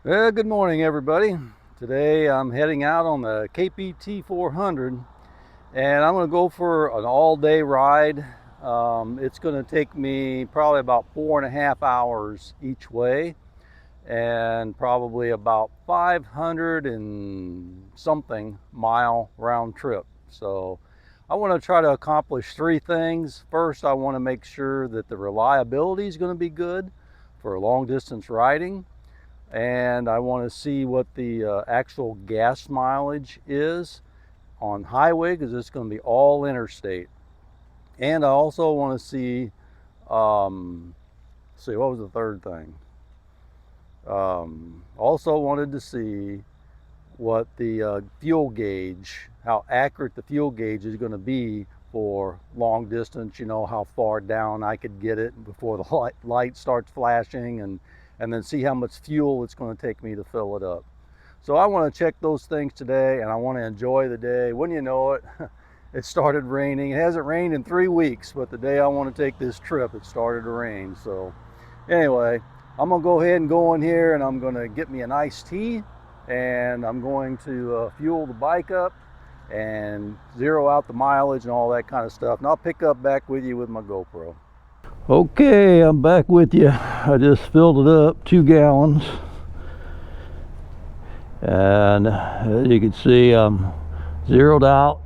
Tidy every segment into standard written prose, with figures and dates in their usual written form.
Well, good morning, everybody. Today I'm heading out on the KPT 400 and I'm going to go for an all-day ride. It's going to take me probably about 4.5 hours each way and probably about 500 and something mile round trip. So I want to try to accomplish three things. First, I want to make sure that the reliability is going to be good for long distance riding. And I want to see what the actual gas mileage is on highway, because it's going to be all interstate. And I also want to see what was the third thing. Also wanted to see what the fuel gauge, how accurate the fuel gauge is going to be for long distance. You know, how far down I could get it before the light starts flashing, and then see how much fuel it's going to take me to fill it up. So I want to check those things today, and I want to enjoy the day. Wouldn't you know it, it started raining. It hasn't rained in 3 weeks, but the day I want to take this trip, it started to rain. So anyway, I'm going to go ahead and go in here, and I'm going to get me an iced tea, and I'm going to fuel the bike up and zero out the mileage and all that kind of stuff. And I'll pick up back with you with my GoPro. Okay, I'm back with you. I just filled it up, 2 gallons. And as you can see, I'm zeroed out.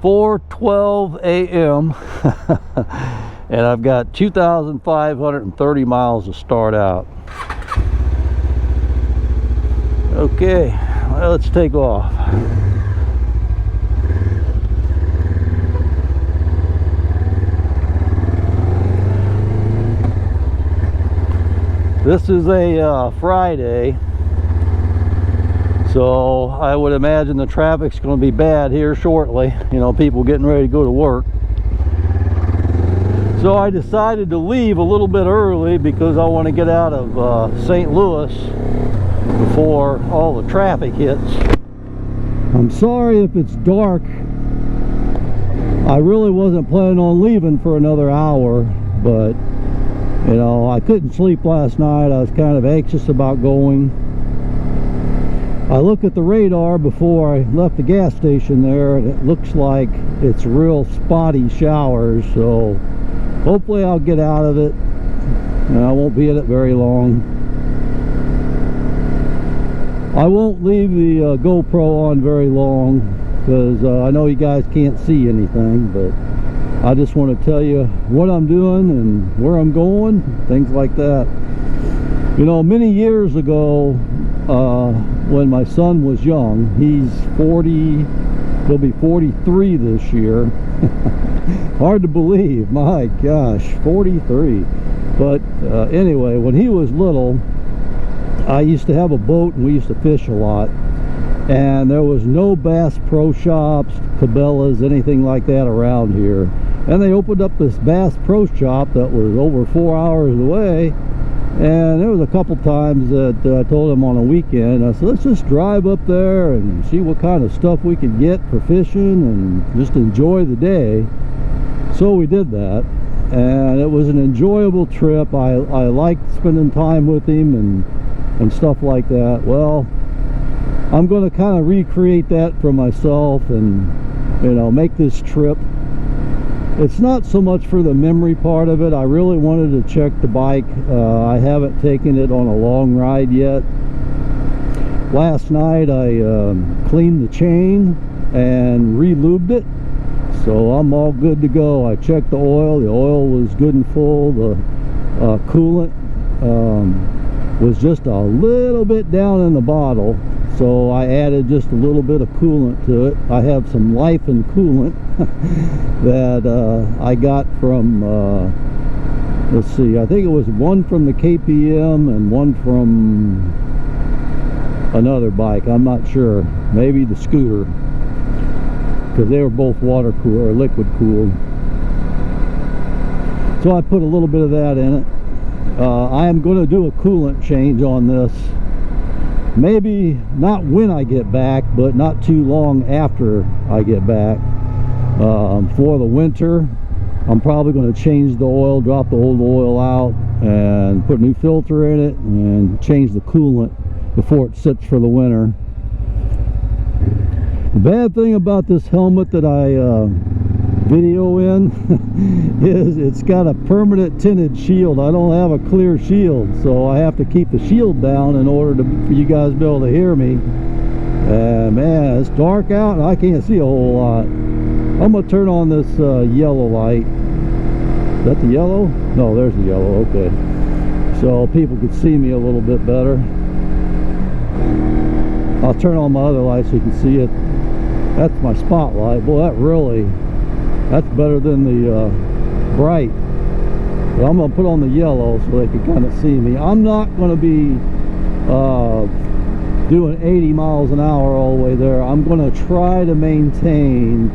4:12 a.m. and I've got 2,530 miles to start out. Okay, well, let's take off. This is a Friday, so I would imagine the traffic's going to be bad here shortly. You know, people getting ready to go to work. So I decided to leave a little bit early because I want to get out of St. Louis before all the traffic hits. I'm sorry if it's dark. I really wasn't planning on leaving for another hour, but you know, I couldn't sleep last night. I was kind of anxious about going. I looked at the radar before I left the gas station there, and it looks like it's real spotty showers, so hopefully I'll get out of it and I won't be in it very long. I won't leave the GoPro on very long because I know you guys can't see anything, but I just want to tell you what I'm doing and where I'm going, things like that. You know, many years ago, when my son was young, he's 40, he'll be 43 this year. Hard to believe, my gosh, 43. But anyway, when he was little, I used to have a boat and we used to fish a lot. And there was no Bass Pro Shops, Cabela's, anything like that around here. And they opened up this Bass Pro Shop that was over 4 hours away. And there was a couple times that I told him on a weekend, I said, let's just drive up there and see what kind of stuff we could get for fishing and just enjoy the day. So we did that, and it was an enjoyable trip. I liked spending time with him and stuff like that. Well, I'm going to kind of recreate that for myself and, you know, make this trip. It's not so much for the memory part of it. I really wanted to check the bike. I haven't taken it on a long ride yet. Last night I cleaned the chain and re-lubed it, so I'm all good to go. I checked the oil. The oil was good and full. The coolant was just a little bit down in the bottle, so I added just a little bit of coolant to it. I have some Lifan coolant that I got from let's see, I think it was one from the KPM and one from another bike. I'm not sure, maybe the scooter, because they were both water cooled or liquid cooled. So I put a little bit of that in it. I am going to do a coolant change on this, maybe not when I get back, but not too long after I get back, for the winter. I'm probably going to change the oil, drop the old oil out, and put a new filter in it, and change the coolant before it sits for the winter. The bad thing about this helmet that I video in is it's got a permanent tinted shield. I don't have a clear shield, so I have to keep the shield down in order for you guys to be able to hear me. Man, it's dark out and I can't see a whole lot. I'm gonna turn on this yellow light. Is that the yellow? No, there's the yellow. Okay, so people could see me a little bit better. I'll turn on my other light so you can see it. That's my spotlight. Boy, that's better than the bright. But I'm going to put on the yellow so they can kind of see me. I'm not going to be doing 80 miles an hour all the way there. I'm going to try to maintain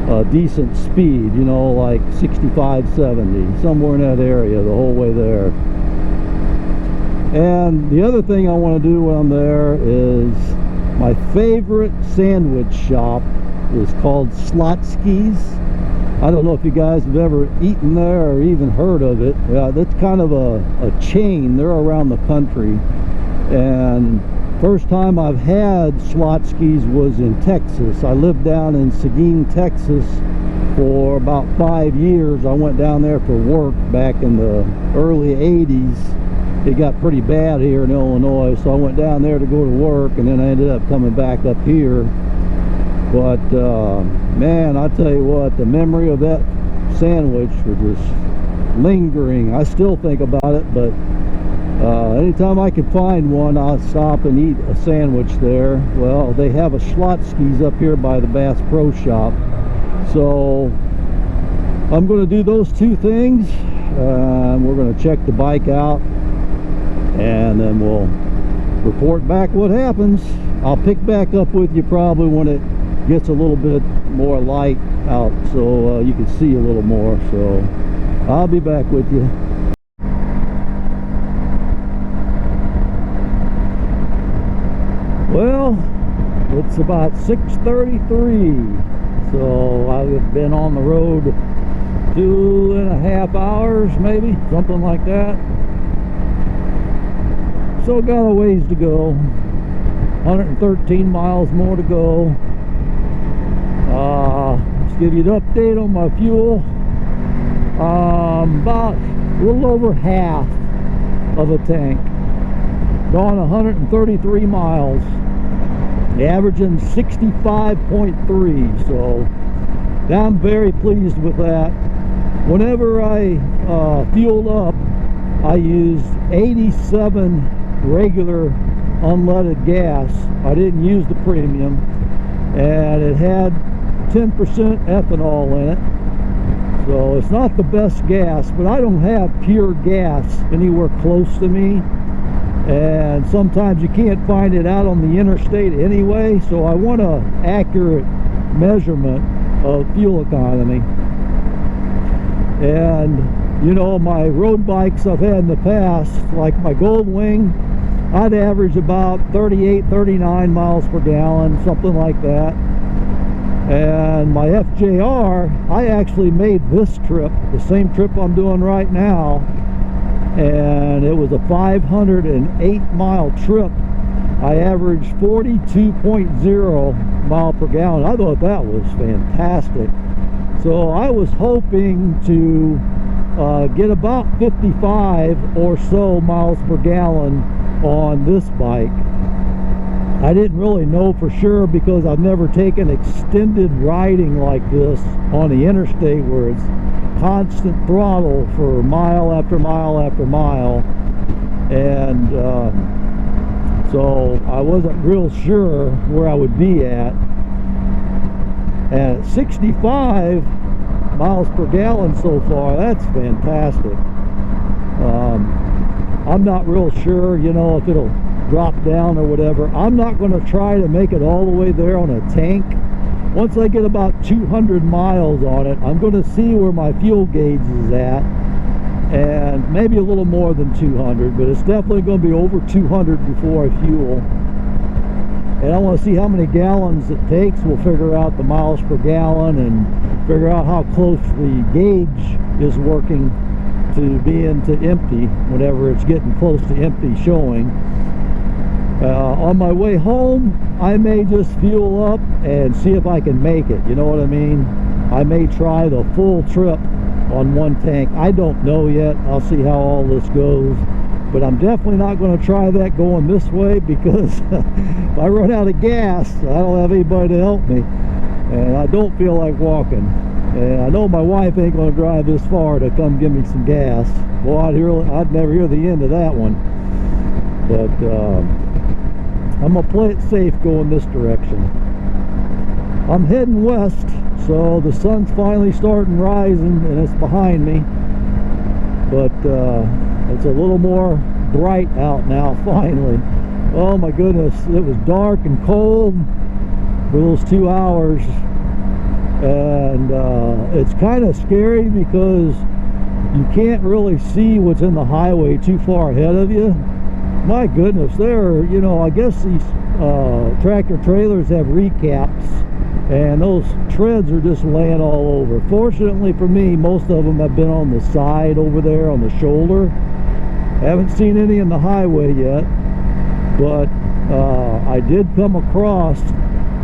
a decent speed, you know, like 65, 70, somewhere in that area the whole way there. And the other thing I want to do when I'm there is my favorite sandwich shop is called Slotsky's. I don't know if you guys have ever eaten there or even heard of it. That's kind of a chain. They're around the country. And first time I've had Slotsky's was in Texas. I lived down in Seguin, Texas for about 5 years. I went down there for work back in the early 80s. It got pretty bad here in Illinois, so I went down there to go to work, and then I ended up coming back up here. But man, I tell you what, the memory of that sandwich was just lingering. I still think about it, but anytime I can find one, I'll stop and eat a sandwich there. Well, they have a Slotsky's up here by the Bass Pro Shop, so I'm going to do those two things. We're going to check the bike out, and then we'll report back what happens. I'll pick back up with you probably when it gets a little bit more light out, so you can see a little more. So I'll be back with you. Well, it's about 6:33, so I've been on the road 2.5 hours, maybe something like that. So got a ways to go, 113 miles more to go. Let's give you an update on my fuel. About a little over half of a tank, gone 133 miles, averaging 65.3. so I'm very pleased with that. Whenever I fueled up, I used 87 regular unleaded gas. I didn't use the premium, and it had 10% ethanol in it, so it's not the best gas, but I don't have pure gas anywhere close to me, and sometimes you can't find it out on the interstate anyway, so I want an accurate measurement of fuel economy. And you know, my road bikes I've had in the past, like my Gold Wing, I'd average about 38, 39 miles per gallon, something like that. And my FJR, I actually made this trip, the same trip I'm doing right now, and it was a 508 mile trip. I averaged 42.0 mile per gallon. I thought that was fantastic. So I was hoping to get about 55 or so miles per gallon on this bike. I didn't really know for sure because I've never taken extended riding like this on the interstate where it's constant throttle for mile after mile after mile, and so I wasn't real sure where I would be at. And at 65 miles per gallon so far, that's fantastic. I'm not real sure, you know, if it'll drop down or whatever. I'm not going to try to make it all the way there on a tank. Once I get about 200 miles on it, I'm going to see where my fuel gauge is at, and maybe a little more than 200, but it's definitely going to be over 200 before I fuel. And I want to see how many gallons it takes. We'll figure out the miles per gallon, and figure out how close the gauge is working to being to empty whenever it's getting close to empty showing. On my way home, I may just fuel up and see if I can make it, you know what I mean? I may try the full trip on one tank. I don't know yet. I'll see how all this goes, but I'm definitely not going to try that going this way, because if I run out of gas, I don't have anybody to help me, and I don't feel like walking. And I know my wife ain't going to drive this far to come give me some gas. Well, I'd never hear the end of that one. But I'm going to play it safe going this direction. I'm heading west, so the sun's finally starting rising, and it's behind me. But it's a little more bright out now, finally. Oh my goodness, it was dark and cold for those 2 hours. And it's kind of scary because you can't really see what's in the highway too far ahead of you. My goodness, you know, I guess these tractor trailers have recaps, and those treads are just laying all over. Fortunately for me, most of them have been on the side over there on the shoulder. Haven't seen any in the highway yet, but I did come across,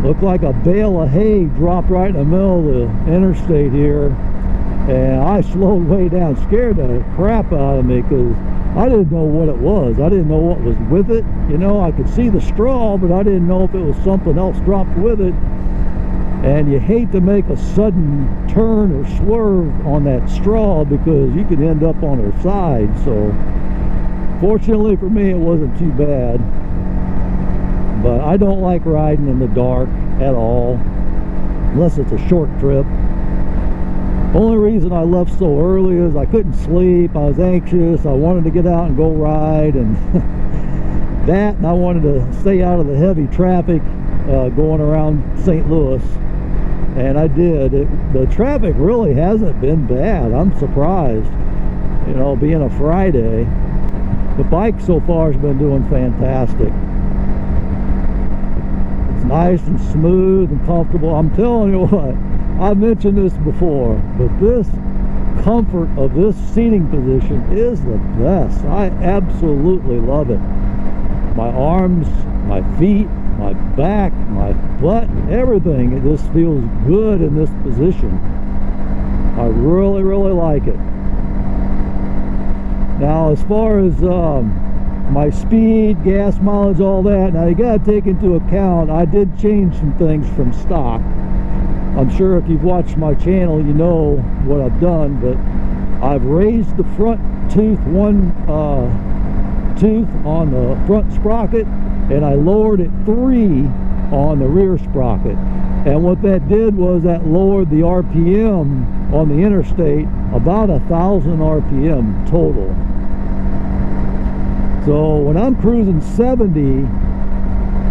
looked like a bale of hay dropped right in the middle of the interstate here, and I slowed way down, scared the crap out of me, because I didn't know what it was. I didn't know what was with it. You know, I could see the straw, but I didn't know if it was something else dropped with it. And you hate to make a sudden turn or swerve on that straw, because you could end up on her side. So fortunately for me, it wasn't too bad. But I don't like riding in the dark at all, unless it's a short trip. Only reason I left so early is I couldn't sleep. I was anxious. I wanted to get out and go ride, and that, and I wanted to stay out of the heavy traffic going around St. Louis, and I did. The traffic really hasn't been bad. I'm surprised, you know, being a Friday. The bike so far has been doing fantastic. It's nice and smooth and comfortable. I'm telling you what, I've mentioned this before, but this comfort of this seating position is the best. I absolutely love it. My arms, my feet, my back, my butt, everything, it just feels good in this position. I really, really like it. Now, as far as my speed, gas mileage, all that, now you got to take into account, I did change some things from stock. I'm sure if you've watched my channel, you know what I've done, but I've raised the front tooth, one tooth on the front sprocket, and I lowered it 3 on the rear sprocket. And what that did was that lowered the RPM on the Interstate about 1,000 RPM total. So when I'm cruising 70,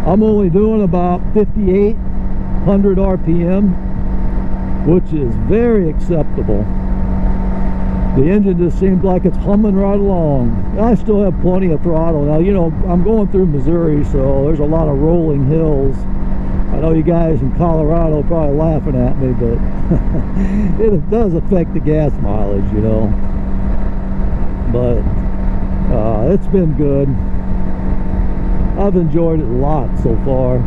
I'm only doing about 5,800 RPM, which is very acceptable. The engine just seems like it's humming right along. I still have plenty of throttle. Now, you know, I'm going through Missouri, so there's a lot of rolling hills. I know you guys in Colorado are probably laughing at me, but it does affect the gas mileage, you know. But it's been good. I've enjoyed it a lot so far.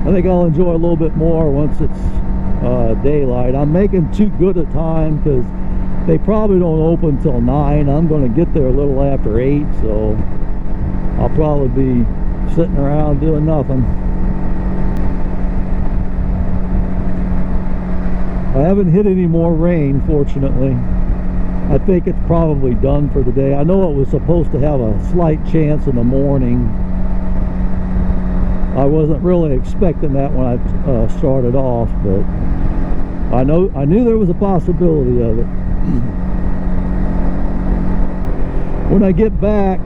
I think I'll enjoy a little bit more once it's daylight. I'm making too good a time because they probably don't open till 9. I'm going to get there a little after 8, so I'll probably be sitting around doing nothing. I haven't hit any more rain, fortunately. I think it's probably done for the day. I know it was supposed to have a slight chance in the morning. I wasn't really expecting that when I started off, but I knew there was a possibility of it. When I get back,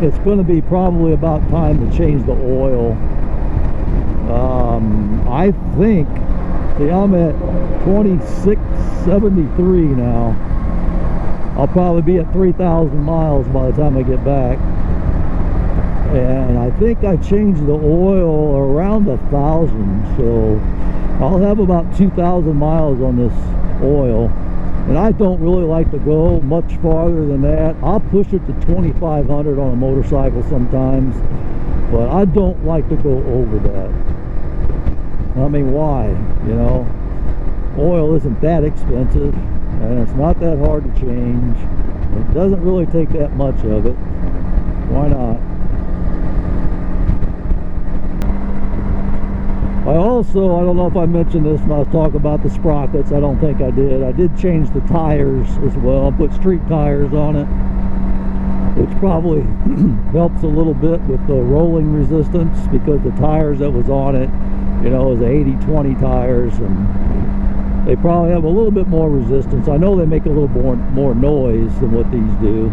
it's going to be probably about time to change the oil. I think, see, I'm at 2673 now. I'll probably be at 3,000 miles by the time I get back. and I think I changed the oil around 1,000, so I'll have about 2,000 miles on this oil. And I don't really like to go much farther than that. I'll push it to 2,500 on a motorcycle sometimes, but I don't like to go over that. I mean, why? You know, oil isn't that expensive, and it's not that hard to change. It doesn't really take that much of it. Why not? I don't know if I mentioned this when I was talking about the sprockets. I don't think I did. I did change the tires as well. I put street tires on it, which probably helps a little bit with the rolling resistance, because the tires that was on it, you know, is 80/20 tires, and they probably have a little bit more resistance. I know they make a little more noise than what these do.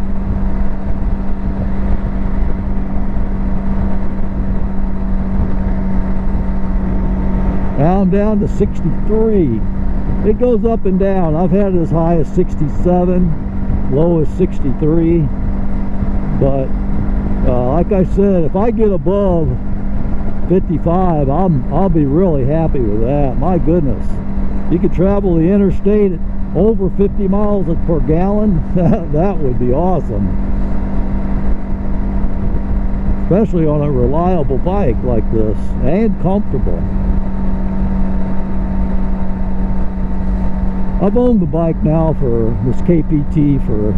Now I'm down to 63. It goes up and down. I've had it as high as 67, low as 63. But like I said, if I get above 55, I'll be really happy with that. My goodness, you could travel the interstate at over 50 miles per gallon. That would be awesome, especially on a reliable bike like this, and comfortable. I've owned the bike now for this KPT for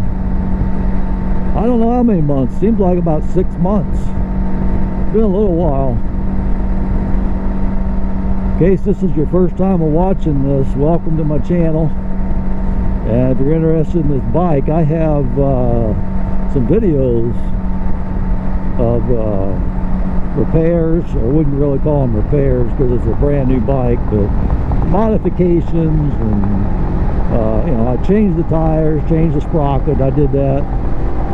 I don't know how many months. Seems like about 6 months. It's been a little while. In case this is your first time of watching this, welcome to my channel. And if you're interested in this bike, I have some videos of repairs. I wouldn't really call them repairs because it's a brand new bike, but modifications, and you know, I changed the tires, changed the sprocket. I did that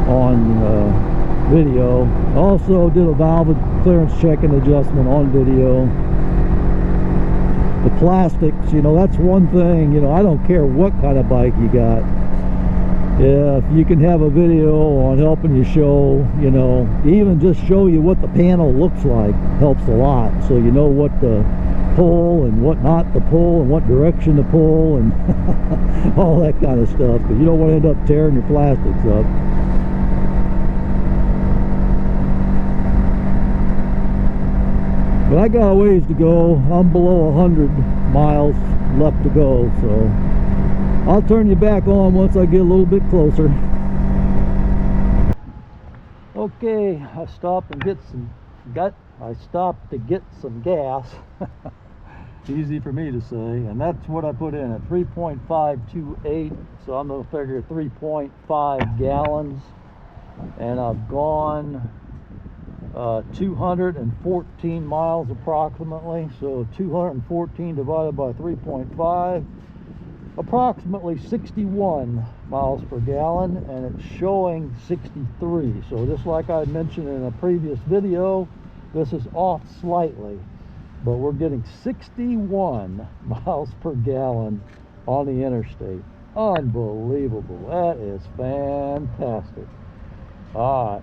on video. Also did a valve clearance check and adjustment on video. The plastics, you know, that's one thing. You know, I don't care what kind of bike you got. If you can have a video on helping you show, you know, even just show you what the panel looks like, helps a lot, so you know what to pull and what not to pull and what direction to pull and all that kind of stuff, because you don't want to end up tearing your plastics up. But I got a ways to go. I'm below 100 miles left to go, so I'll turn you back on once I get a little bit closer. Okay, I stopped to get some gas. Easy for me to say, and that's what I put in at 3.528, so I'm gonna figure 3.5 gallons, and I've gone 214 miles approximately. So 214 divided by 3.5, approximately 61 miles per gallon, and it's showing 63. So just like I mentioned in a previous video, this is off slightly, but we're getting 61 miles per gallon on the interstate. Unbelievable. That is fantastic. All right,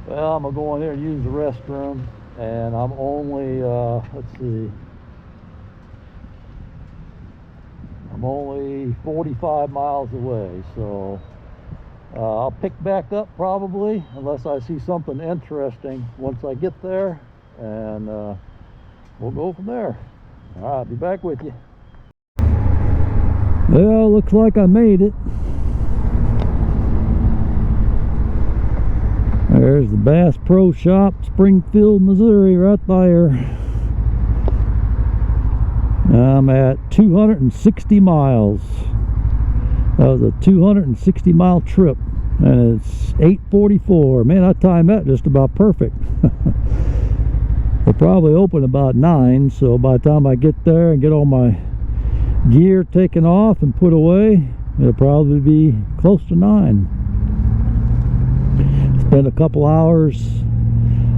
well, I'm gonna go in there and use the restroom, and I'm only let's see, I'm only 45 miles away, so I'll pick back up probably, unless I see something interesting once I get there, and we'll go from there. All right, I'll be back with you. Well, looks like I made it. There's the Bass Pro Shop, Springfield, Missouri, right there. I'm at 260 miles. That was a 260 mile trip, and it's 8:44. Man, I timed that just about perfect. They'll probably open about 9, so by the time I get there and get all my gear taken off and put away, it'll probably be close to 9. Spend a couple hours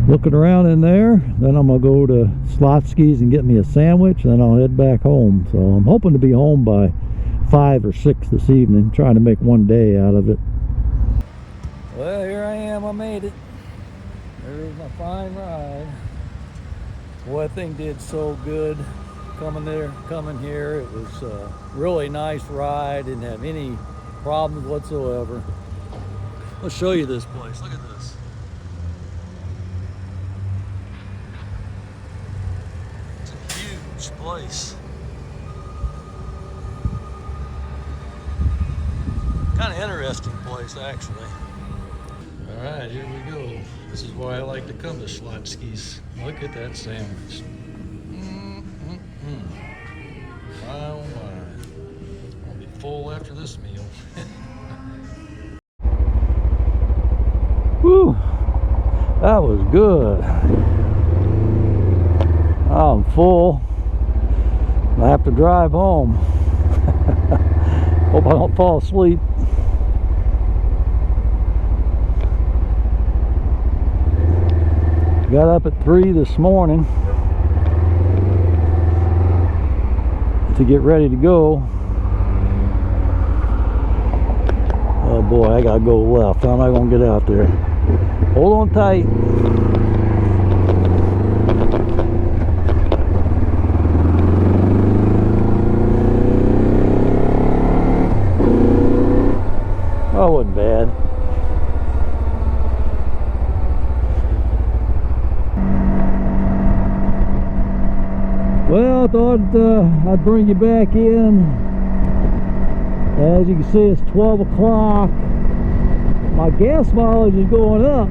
looking around in there, then I'm gonna go to Slotsky's and get me a sandwich, and then I'll head back home. So I'm hoping to be home by 5 or 6 this evening, trying to make one day out of it. Well, here I am. I made it. There's my fine ride. Boy, that thing did so good coming here. It was a really nice ride. Didn't have any problems whatsoever. Let's show you this place. Look at this. It's a huge place. Kind of interesting place, actually. All right, here we go. This is why I like to come to Schlotzsky's. Look at that sandwich. My oh my. I'll be full after this meal. Whew, that was good. I'm full. I have to drive home. Hope I don't fall asleep. Got up at 3 this morning to get ready to go. Oh boy, I gotta go left. How am I gonna get out there? Hold on tight. Oh, it wasn't bad. Well, I thought I'd bring you back in. As you can see, it's 12 o'clock. My gas mileage is going up.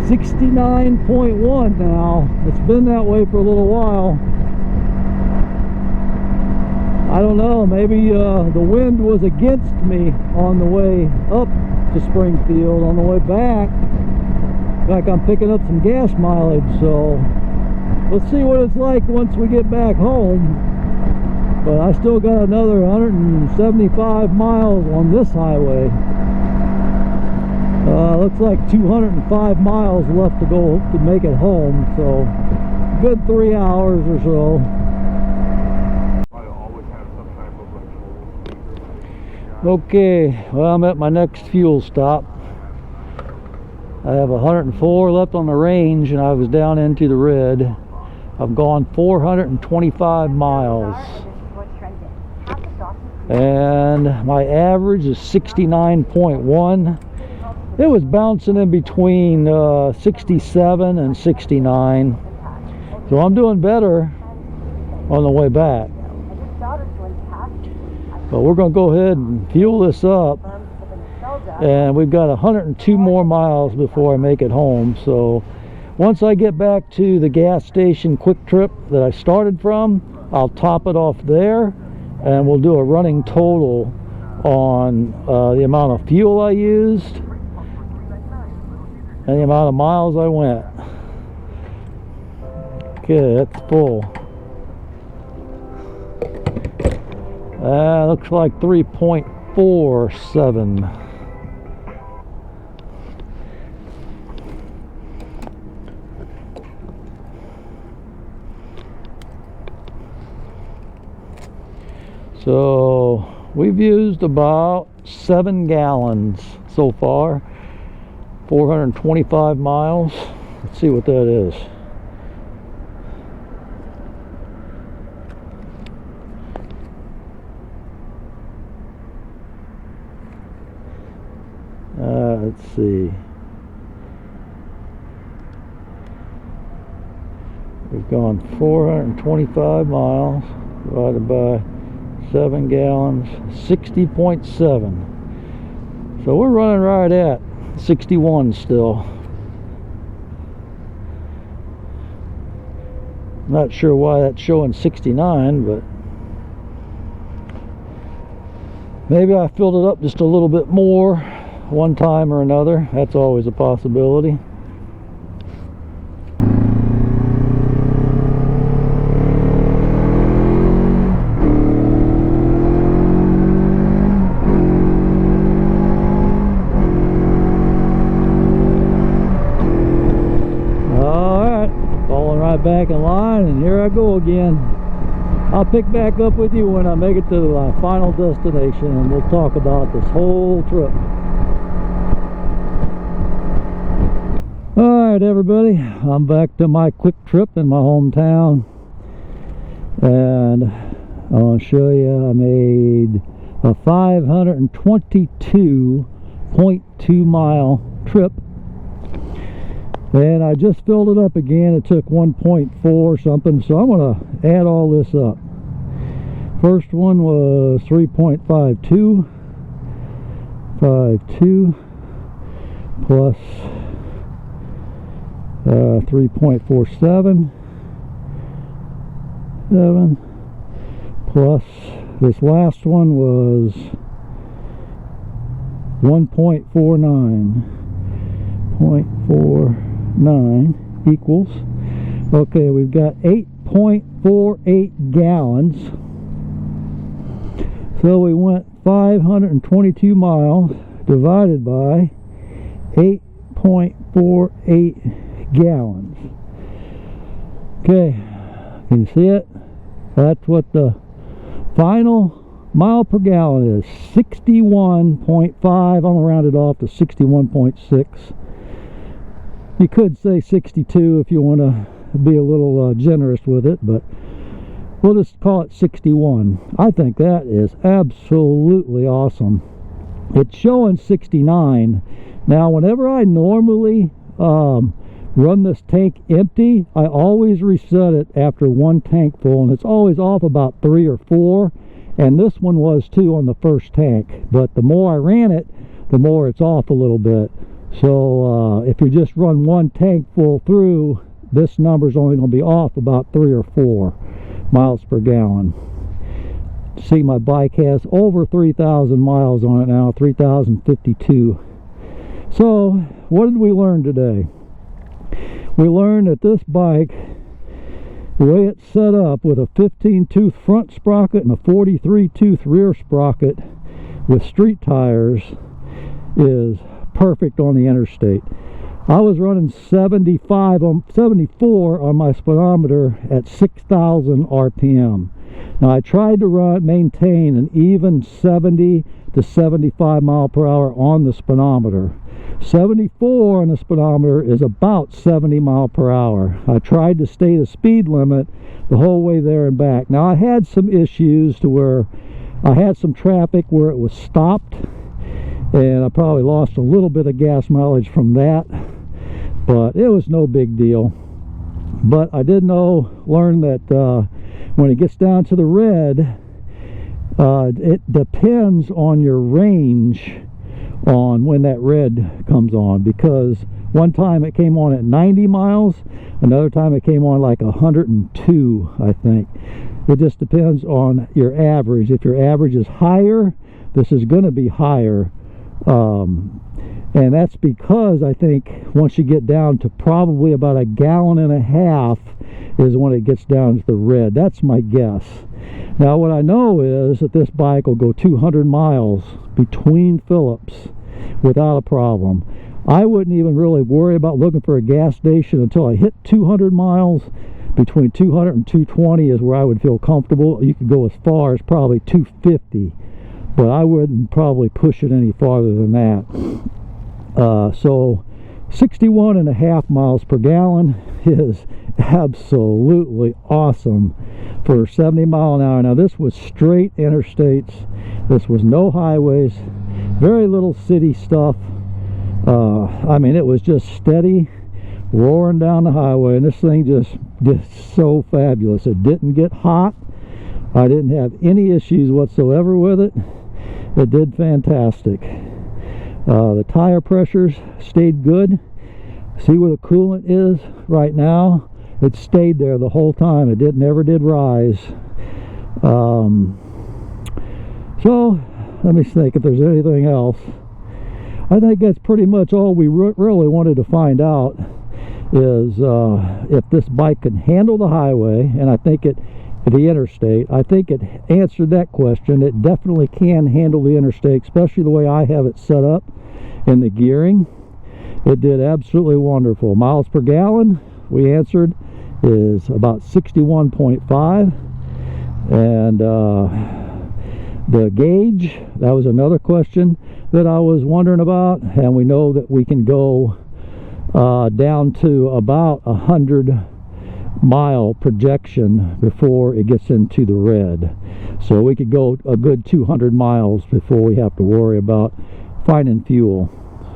69.1 now. It's been that way for a little while. I don't know, maybe the wind was against me on the way up to Springfield. On the way back, like I'm picking up some gas mileage, so let's see what it's like once we get back home. But I still got another 175 miles on this highway. Looks like 205 miles left to go to make it home, so good 3 hours or so. Okay, well, I'm at my next fuel stop. I have 104 left on the range and I was down into the red. I've gone 425 miles. And my average is 69.1. It was bouncing in between 67 and 69. So I'm doing better on the way back. But we're going to go ahead and fuel this up. And we've got 102 more miles before I make it home. So once I get back to the gas station quick trip that I started from, I'll top it off there. And we'll do a running total on the amount of fuel I used and the amount of miles I went. Okay, that's full. Looks like 3.47. So we've used about 7 gallons so far. 425 miles. Let's see what that is. Let's see. We've gone 425 miles divided by 7 gallons, 60.7. So we're running right at 61 still. Not sure why that's showing 69, but maybe I filled it up just a little bit more one time or another. That's always a possibility. Back in line, and here I go again. I'll pick back up with you when I make it to my final destination, and we'll talk about this whole trip. Alright, Alright everybody, I'm back to my quick trip in my hometown, and I'll show you I made a 522.2 mile trip, and I just filled it up again. It took 1.4 something, so I'm going to add all this up. First one was 3.52 plus 3.47 plus this last one was 1.49 equals, okay, we've got 8.48 gallons. So we went 522 miles divided by 8.48 gallons. Okay, can you see it? That's what the final mile per gallon is. 61.5. I'm gonna round it off to 61.6. You could say 62 if you want to be a little generous with it, but we'll just call it 61. I think that is absolutely awesome. It's showing 69. Now, whenever I normally run this tank empty, I always reset it after one tank full, and it's always off about 3 or 4, and this one was too on the first tank. But the more I ran it, the more it's off a little bit. So if you just run one tank full through, this number's only going to be off about 3 or 4 miles per gallon. See, my bike has over 3,000 miles on it now, 3,052. So what did we learn today? We learned that this bike, the way it's set up with a 15-tooth front sprocket and a 43-tooth rear sprocket with street tires, is perfect on the interstate. I was running 74 on my speedometer at 6,000 RPM. Now I tried to maintain an even 70 to 75 mile per hour on the speedometer. 74 on the speedometer is about 70 mile per hour. I tried to stay the speed limit the whole way there and back. Now I had some issues to where I had some traffic where it was stopped, and I probably lost a little bit of gas mileage from that, but it was no big deal. But I did learn that when it gets down to the red, it depends on your range on when that red comes on, because one time it came on at 90 miles, another time it came on like 102, I think. It just depends on your average. If your average is higher, this is going to be higher, and that's because I think once you get down to probably about 1.5 gallons is when it gets down to the red. That's my guess. Now what I know is that this bike will go 200 miles between Phillips without a problem. I wouldn't even really worry about looking for a gas station until I hit 200 miles. Between 200 and 220 is where I would feel comfortable. You could go as far as probably 250, but I wouldn't probably push it any farther than that. So 61.5 miles per gallon is absolutely awesome for 70 mile an hour. Now this was straight interstates. This was no highways, very little city stuff. I mean, it was just steady roaring down the highway, and this thing just so fabulous. It didn't get hot. I didn't have any issues whatsoever with it. It did fantastic. The tire pressures stayed good. See where the coolant is right now? It stayed there the whole time. It never did rise. So let me think if there's anything else. I think that's pretty much all we really wanted to find out, is if this bike can handle the highway, and I think the interstate. I think it answered that question. It definitely can handle the interstate, especially the way I have it set up in the gearing. It did absolutely wonderful. Miles per gallon, we answered, is about 61.5, and the gauge, that was another question that I was wondering about, and we know that we can go down to about 100-mile projection before it gets into the red. So we could go a good 200 miles before we have to worry about finding fuel.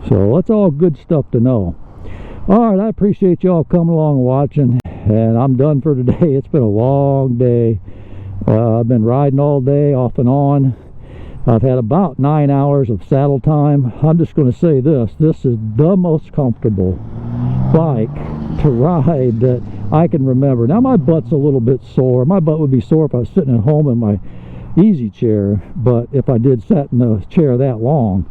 So that's all good stuff to know. All right, I appreciate y'all coming along and watching, and I'm done for today. It's been a long day. I've been riding all day off and on. I've had about 9 hours of saddle time. I'm just going to say this is the most comfortable bike to ride that I can remember. Now my butt's a little bit sore. My butt would be sore if I was sitting at home in my easy chair, but if I did sat in the chair that long.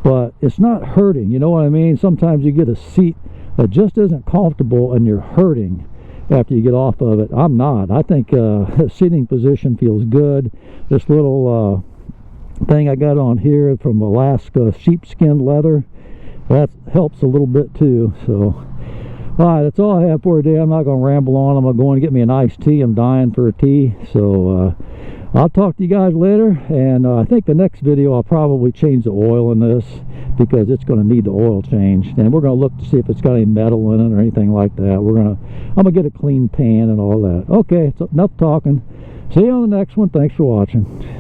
But it's not hurting, you know what I mean? Sometimes you get a seat that just isn't comfortable and you're hurting after you get off of it. I'm not. I think sitting position feels good. This little thing I got on here from Alaska sheepskin leather, that helps a little bit too. So all right, that's all I have for today. I'm not going to ramble on. I'm going to go and get me an iced tea. I'm dying for a tea. So I'll talk to you guys later, and I think the next video I'll probably change the oil in this, because it's going to need the oil change, and we're going to look to see if it's got any metal in it or anything like that. I'm going to get a clean pan and all that. Okay, so enough talking. See you on the next one. Thanks for watching.